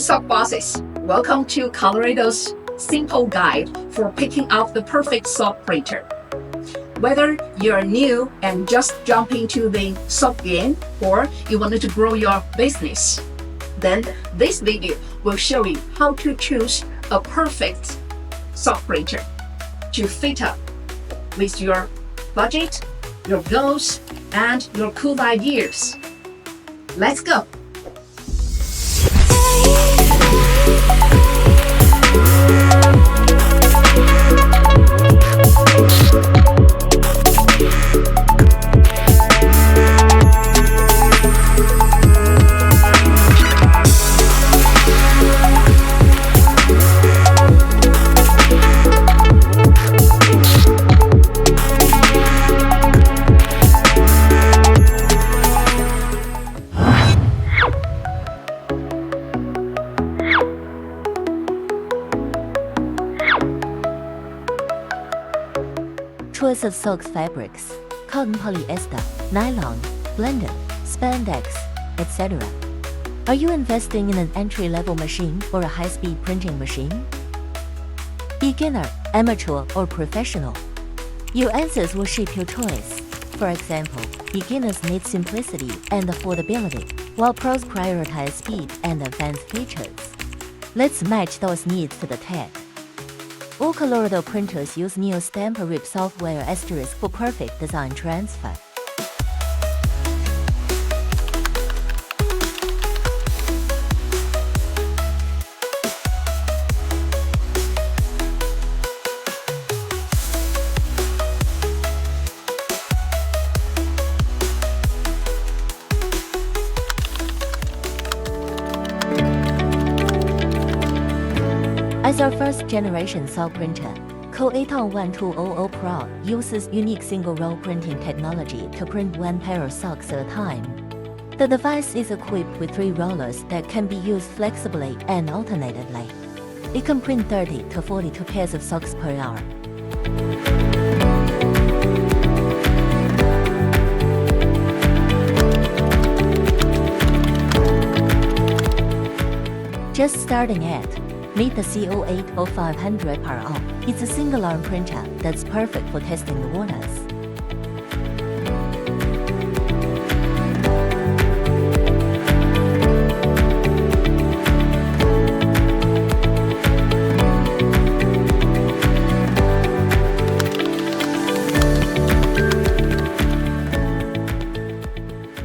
sock bosses, welcome to Colorido's simple guide for picking out the perfect sock printer. Whether you're new and just jump into the sock game or you wanted to grow your business, then this video will show you how to choose a perfect sock printer to fit up with your budget, your goals, and your cool ideas. Let's go! Choice of socks fabrics: cotton, polyester, nylon, blended, spandex, etc. Are you investing in an entry-level machine or a high-speed printing machine? Beginner, amateur, or professional? Your answers will shape your choice. For example, beginners need simplicity and affordability, while pros prioritize speed and advanced features. Let's match those needs to the tag. All Colorido printers use Neo Stamper Rip software * for perfect design transfer. As our first-generation sock printer, Co-A1200 Pro uses unique single-roll printing technology to print one pair of socks at a time. The device is equipped with 3 rollers that can be used flexibly and alternately. It can print 30 to 42 pairs of socks per hour. Just starting at meet the CO80500 Pro. It's a single-arm printer that's perfect for testing the waters.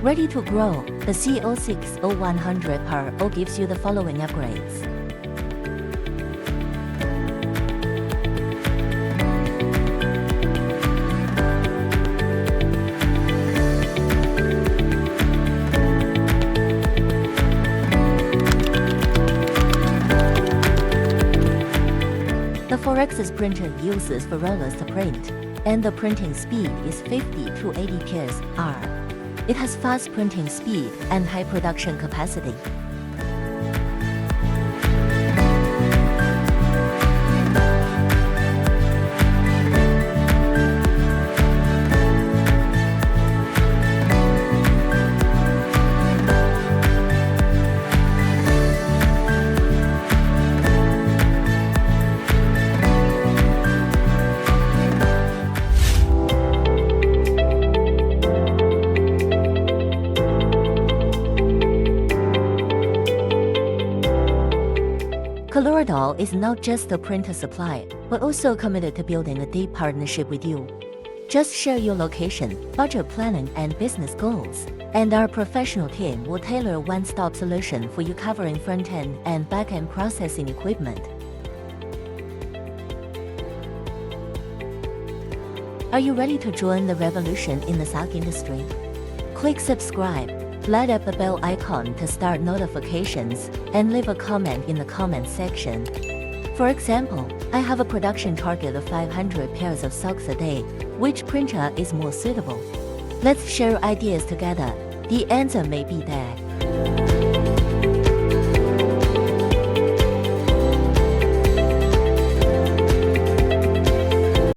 Ready to grow, the CO60100 Pro gives you the following upgrades. The 4-axis printer uses 4 rollers to print, and the printing speed is 50 to 80 pairs per hour. It has fast printing speed and high production capacity. Colorido is not just a printer supplier, but also committed to building a deep partnership with you. Just share your location, budget planning, and business goals, and our professional team will tailor a one-stop solution for you covering front-end and back-end processing equipment. Are you ready to join the revolution in the sock industry? Click subscribe. Light up the bell icon to start notifications, and leave a comment in the comment section. For example, I have a production target of 500 pairs of socks a day. Which printer is more suitable? Let's share ideas together. The answer may be there.